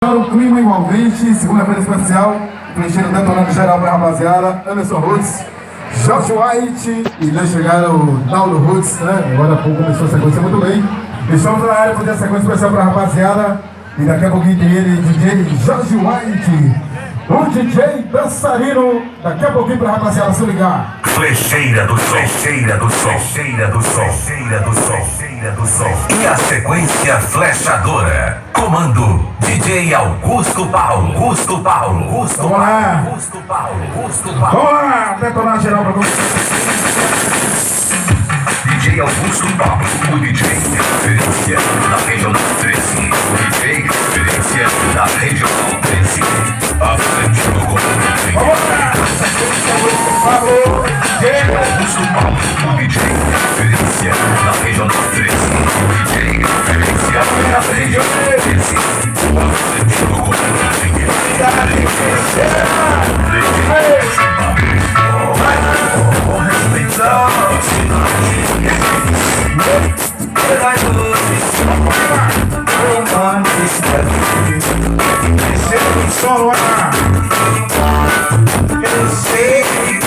O clima envolvente, segunda-feira especial, flexeira detonando geral pra rapaziada, Anderson Roots, Jorge White e já chegaram o Naldo Roots, né? Agora há pouco começou a sequência muito bem. Estamos na área fazer a sequência especial pra rapaziada e daqui a pouquinho tem ele, DJ Jorge White, o DJ dançarino, daqui a pouquinho pra rapaziada se ligar. Flexeira do sol, flexeira do sol, flexeira do sol, flexeira do sol, flexeira do sol. E a sequência flechadora. Comando djaugustopablo, Vamos lá. Vamos lá, detonar geral pra você. djaugustopablo, o DJ referência da Regional 13. O DJ referência da Regional 13. À frente do comando. Vamos lá, djaugustopablo, o DJ referência da Regional 13. O DJ referência da Regional 13. À frente do comando. Solo lá. Eu sei que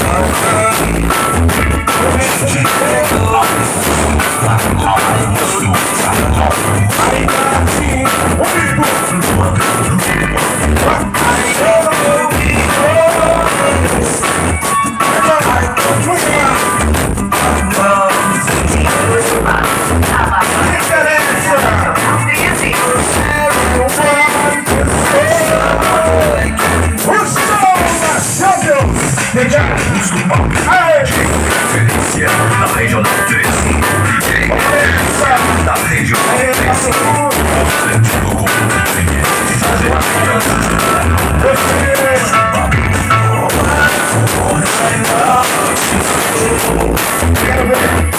referência da Regional 13. DJ da Regional 13. Frente do comando. Quero ver.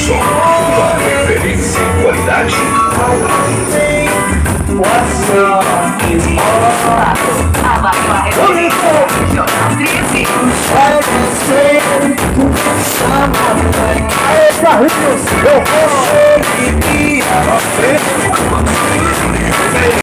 Uma referência em qualidade. What's up? It's all